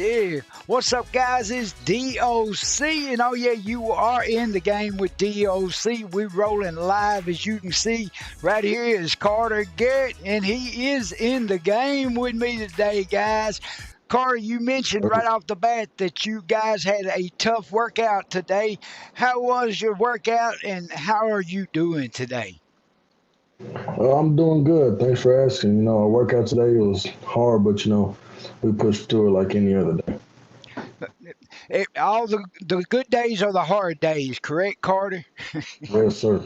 Yeah, what's up, guys? It's DOC, and oh yeah, you are in the game with DOC. We're rolling live, as you can see. Right here is Carter Garrett, and he is in the game with me today, guys. Carter, you mentioned right off the bat that you guys had a tough workout today. How was your workout, and how are you doing today? I'm doing good. Thanks for asking. Our workout today was hard, but we pushed through it like any other day. All the good days are the hard days, correct, Carter? Yes, sir.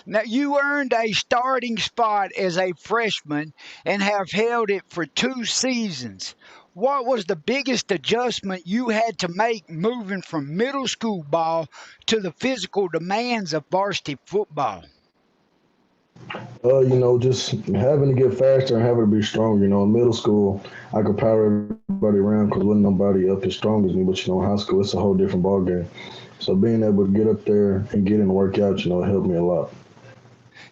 Now, you earned a starting spot as a freshman and have held it for 2 seasons. What was the biggest adjustment you had to make moving from middle school ball to the physical demands of varsity football? Just having to get faster and having to be stronger. In middle school, I could power everybody around because wasn't nobody up as strong as me. But in high school, it's a whole different ball game. So being able to get up there and get in the workout, it helped me a lot.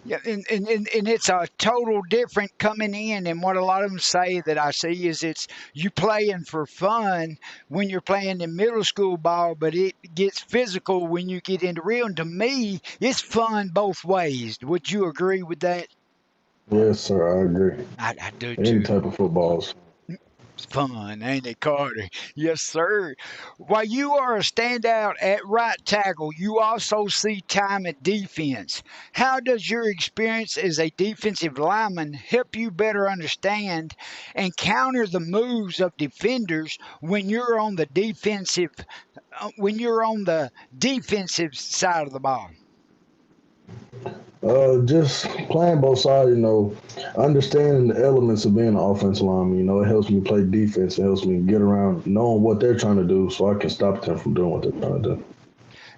Yeah, and it's a total different coming in. And what a lot of them say that I see is it's you playing for fun when you're playing in middle school ball, but it gets physical when you get into real. And to me, it's fun both ways. Would you agree with that? Yes, sir. I agree. I do Any too. type of footballs. It's fun, ain't it, Carter? Yes, sir. While you are a standout at right tackle, you also see time at defense. How does your experience as a defensive lineman help you better understand and counter the moves of defenders when you're on the defensive side of the ball? Just playing both sides, understanding the elements of being an offensive lineman, it helps me play defense. It helps me get around knowing what they're trying to do so I can stop them from doing what they're trying to do.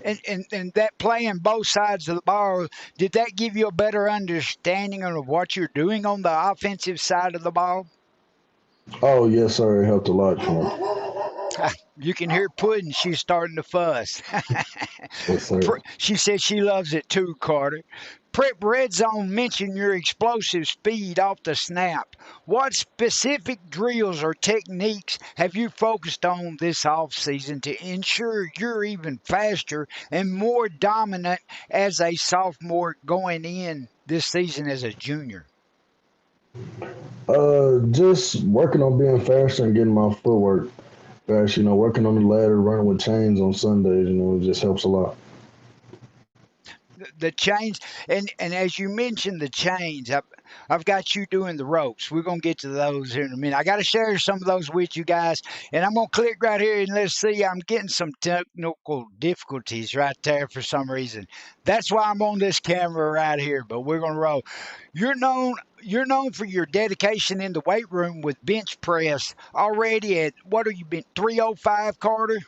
And that playing both sides of the ball, did that give you a better understanding of what you're doing on the offensive side of the ball? Oh, yes, sir. It helped a lot. You can hear Puddin'. She's starting to fuss. Yes, sir. She said she loves it too, Carter. Prep Red Zone mentioned your explosive speed off the snap. What specific drills or techniques have you focused on this offseason to ensure you're even faster and more dominant as a sophomore going in this season as a junior? Just working on being faster and getting my footwork fast. Working on the ladder, running with chains on Sundays. It just helps a lot. The chains, and as you mentioned the chains, I've got you doing the ropes. We're gonna get to those here in a minute. I got to share some of those with you guys, and I'm gonna click right here and let's see. I'm getting some technical difficulties right there for some reason. That's why I'm on this camera right here. But we're gonna roll. You're known. You're known for your dedication in the weight room with bench press already at what are you been 305, Carter?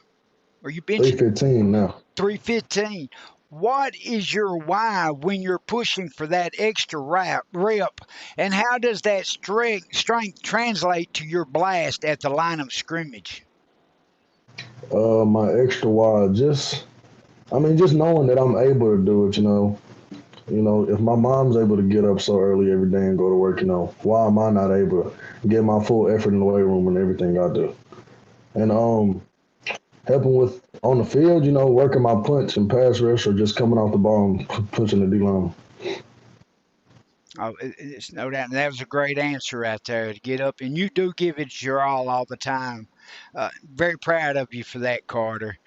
Are you benching 315 now. 315? What is your why when you're pushing for that extra rep, and how does that strength translate to your blast at the line of scrimmage? My extra wide, just knowing that I'm able to do it. If my mom's able to get up so early every day and go to work, why am I not able to get my full effort in the weight room and everything I do? And helping with on the field, working my punch and pass rush or just coming off the ball and pushing the D line. Oh, it's no doubt. And that was a great answer right there to get up. And you do give it your all the time. Very proud of you for that, Carter.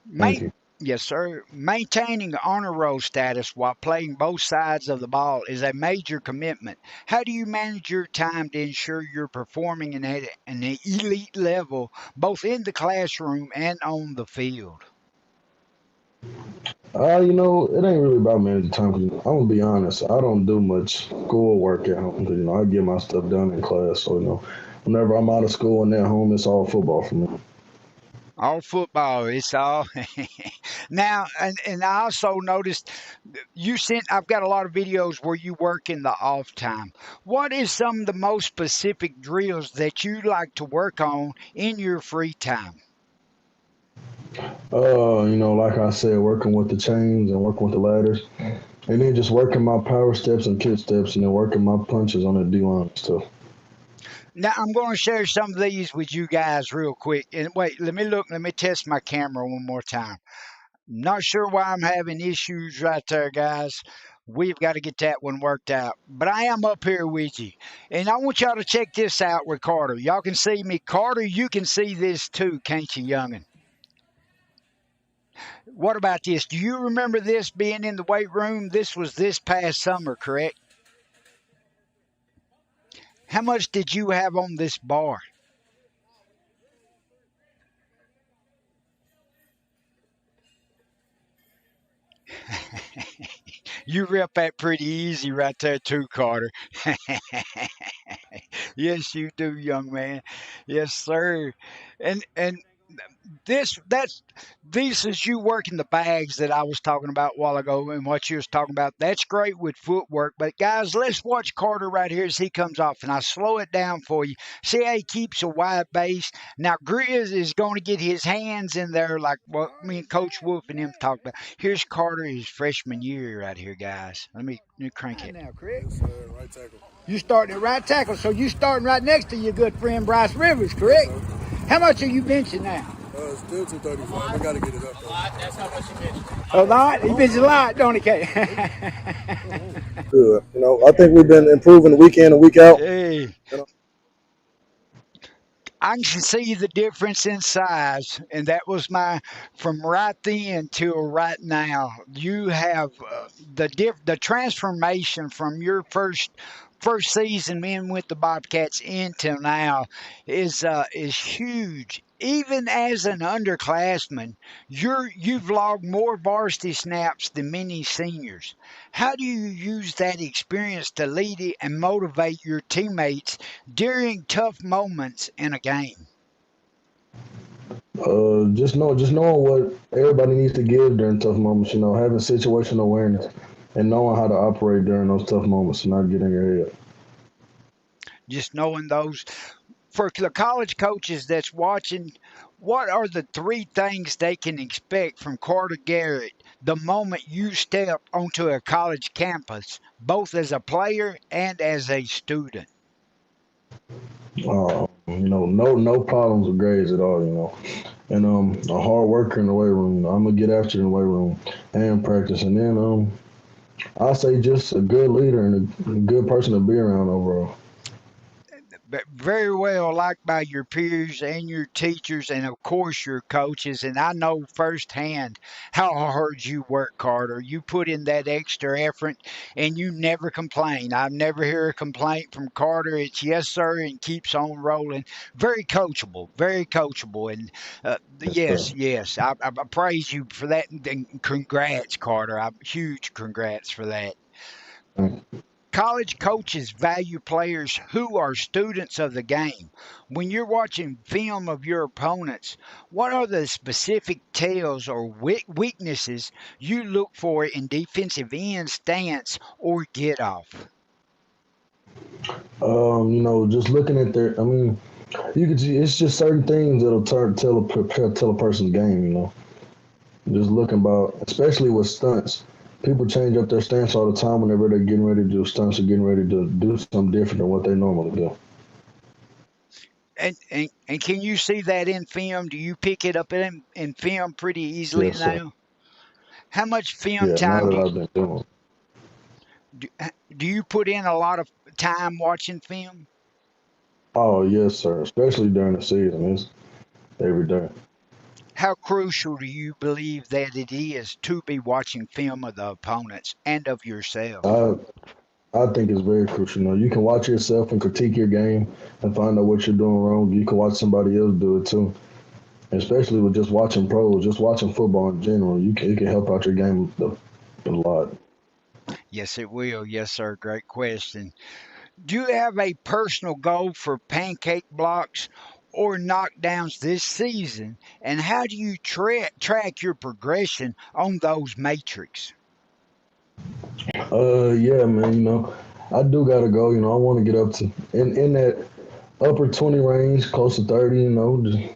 Thank Main, you. yes, sir. Maintaining honor roll status while playing both sides of the ball is a major commitment. How do you manage your time to ensure you're performing at an elite level, both in the classroom and on the field? It ain't really about managing time. 'Cause I'm gonna be honest. I don't do much school work at home. 'Cause, I get my stuff done in class. So whenever I'm out of school and at home, it's all football for me. All football, it's all now, and I also noticed you sent. I've got a lot of videos where you work in the off time. What is some of the most specific drills that you like to work on in your free time? Like I said, working with the chains and working with the ladders, and then just working my power steps and kick steps, and then working my punches on the D line stuff. Now I'm going to share some of these with you guys real quick. And wait, let me look. Let me test my camera one more time. Not sure why I'm having issues right there, guys. We've got to get that one worked out. But I am up here with you. And I want y'all to check this out with Carter. Y'all can see me. Carter, you can see this too, can't you, youngin'? What about this? Do you remember this being in the weight room? This was this past summer, correct? How much did you have on this bar? You rip that pretty easy right there too, Carter. Yes, you do, young man. Yes, sir. And that's this is you working the bags that I was talking about a while ago and what you was talking about. That's great with footwork. But guys, let's watch Carter right here as he comes off and I slow it down for you. See how he keeps a wide base. Now Grizz is going to get his hands in there like what me and Coach Wolf and him talked about. Here's Carter his freshman year right here, guys. Let me crank it. Now, Craig. Yes, sir. Right tackle. You starting at right tackle, so you starting right next to your good friend Bryce Rivers, correct? Yes, How much are you benching now? still 235. I got to get it up, though. That's how much you mentioned. A lot? He benches a lot, don't he, Kay? Good. I think we've been improving week in and week out. Hey, You know, I can see the difference in size, and that was my from right then till right now. You have the transformation from your first season in with the Bobcats until now is huge. Even as an underclassman, you've logged more varsity snaps than many seniors. How do you use that experience to lead it and motivate your teammates during tough moments in a game? Just knowing what everybody needs to give during tough moments. Having situational awareness and knowing how to operate during those tough moments and not get in your head. Just knowing those for the college coaches that's watching, what are the three things they can expect from Carter Garrett the moment you step onto a college campus, both as a player and as a student? No problems with grades at all. And a hard worker in the weight room. I'm gonna get after it in the weight room and practice, and then I say just a good leader and a good person to be around overall. Very well liked by your peers and your teachers, and of course your coaches. And I know firsthand how hard you work, Carter. You put in that extra effort, and you never complain. I've never heard a complaint from Carter. It's yes, sir, and keeps on rolling. Very coachable, very coachable. And Yes, sir. yes, yes, I praise you for that. And congrats, Carter. Huge congrats for that. College coaches value players who are students of the game. When you're watching film of your opponents, what are the specific tells or weaknesses you look for in defensive end stance or get off? Just looking at their. I mean, you could. It's just certain things that'll tell a person's game. Just looking about, especially with stunts. People change up their stance all the time whenever they're getting ready to do stunts or getting ready to do something different than what they normally do. And can you see that in film? Do you pick it up in film pretty easily Yes, sir. now? How much film Yeah, now time that I've been doing. do, do you put in a lot of time watching film? Oh yes, sir. Especially during the season, it's every day. How crucial do you believe that it is to be watching film of the opponents and of yourself? I I think it's very crucial. You can watch yourself and critique your game and find out what you're doing wrong. You can watch somebody else do it too. Especially with just watching pros, just watching football in general, it can help out your game a lot. Yes, it will. Yes, sir. Great question. Do you have a personal goal for pancake blocks or knockdowns this season? And how do you track your progression on those matrix? Yeah, man. I do gotta go. I want to get up to in that upper 20 range, close to 30. Just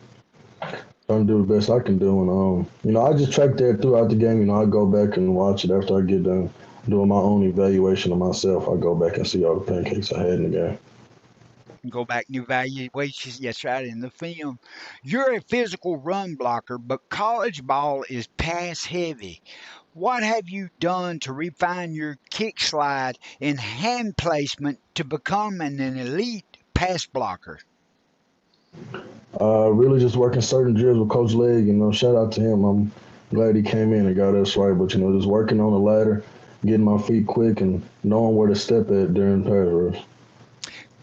trying to do the best I can do. And I just track that throughout the game. I go back and watch it after I get done doing my own evaluation of myself. I go back and see all the pancakes I had in the game. Go back and evaluate. That's right, in the film. You're a physical run blocker, but college ball is pass heavy. What have you done to refine your kick slide and hand placement to become an elite pass blocker? Really just working certain drills with Coach Leg. Shout out to him. I'm glad he came in and got us right. But just working on the ladder, getting my feet quick, and knowing where to step at during pass rush.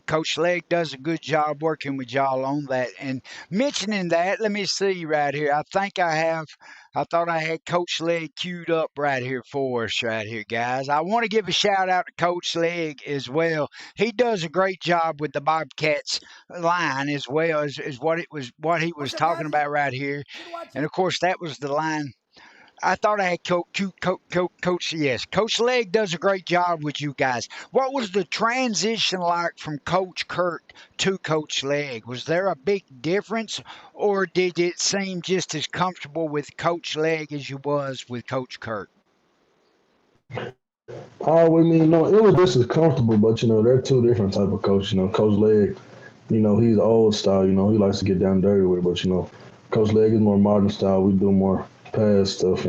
Coach Legg does a good job working with y'all on that. And mentioning that, let me see right here. I thought I had Coach Legg queued up right here for us right here, guys. I want to give a shout out to Coach Legg as well. He does a great job with the Bobcats line as well as what he was talking about right here. And of course, that was the line. I thought I had Coach. Yes, Coach Legg does a great job with you guys. What was the transition like from Coach Kurt to Coach Legg? Was there a big difference, or did it seem just as comfortable with Coach Legg as you was with Coach Kurt? No, it was just as comfortable, but they're two different type of coach. Coach Legg, he's old style. He likes to get down dirty with it, but Coach Legg is more modern style. We do more pass stuff.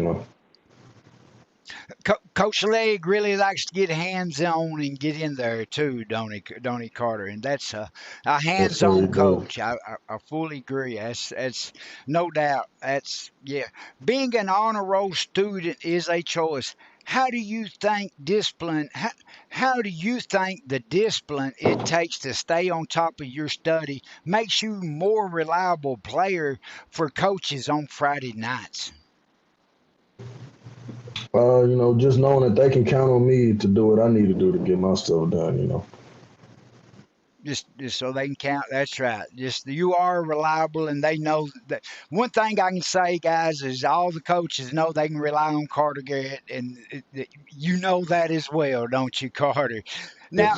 Coach Legg really likes to get hands-on and get in there too, don't he, Carter? And that's a hands-on coach. I fully agree. That's no doubt. Yeah. Being an honor roll student is a choice. How do you think discipline? How do you think the discipline it takes to stay on top of your study makes you more reliable player for coaches on Friday nights? Just knowing that they can count on me to do what I need to do to get my stuff done. Just so they can count. That's right. Just you are reliable, and they know that. One thing I can say, guys, is all the coaches know they can rely on Carter Garrett, and you know that as well, don't you, Carter? Now,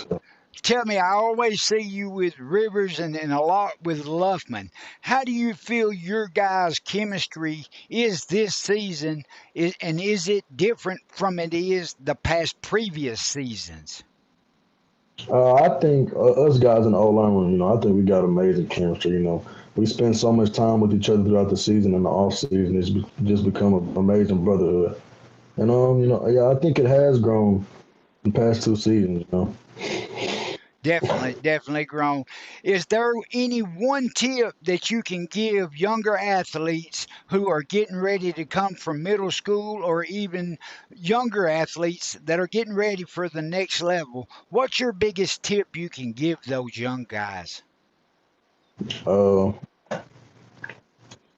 tell me, I always see you with Rivers and a lot with Luffman. How do you feel your guys' chemistry is this season, and is it different from it is the past previous seasons? I think us guys in O-line, I think we got amazing chemistry. We spend so much time with each other throughout the season and the off season. It's just become an amazing brotherhood. And I think it has grown the past 2 seasons. Definitely grown. Is there any one tip that you can give younger athletes who are getting ready to come from middle school, or even younger athletes that are getting ready for the next level? What's your biggest tip you can give those young guys? Starting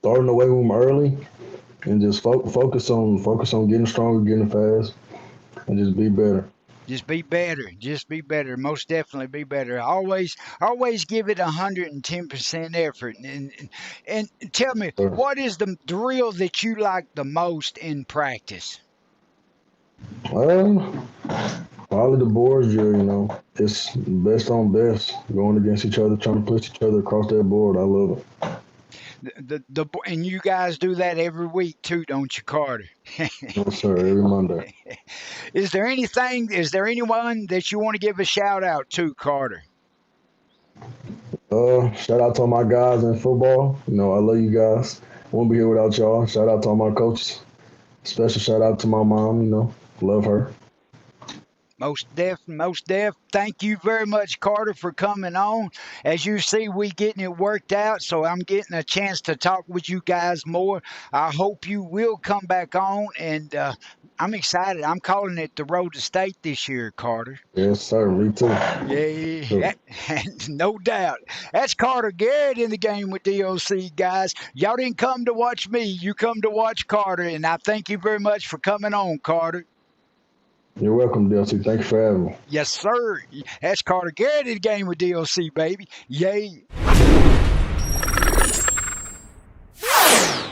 away with them early, and just focus on getting stronger, getting fast, and just be better. Just be better. Just be better. Most definitely be better. Always give it 110% effort. And tell me, what is the drill that you like the most in practice? Probably the board drill. It's best on best, going against each other, trying to push each other across that board. I love it. And you guys do that every week too, don't you, Carter? Yes, sir. Every Monday. Is there anyone that you want to give a shout out to, Carter? Shout out to all my guys in football. I love you guys. Won't be here without y'all. Shout out to all my coaches. Special shout out to my mom. Love her. Most def. Thank you very much, Carter, for coming on. As you see, we getting it worked out, so I'm getting a chance to talk with you guys more. I hope you will come back on, and I'm excited. I'm calling it the Road to State this year, Carter. Yes, sir. Me too. Yeah, no doubt. That's Carter Garrett in the game with DOC, guys. Y'all didn't come to watch me. You come to watch Carter, and I thank you very much for coming on, Carter. You're welcome, DLC. Thank you for having me. Yes, sir. That's Carter Garrett in the game with DLC, baby. Yay.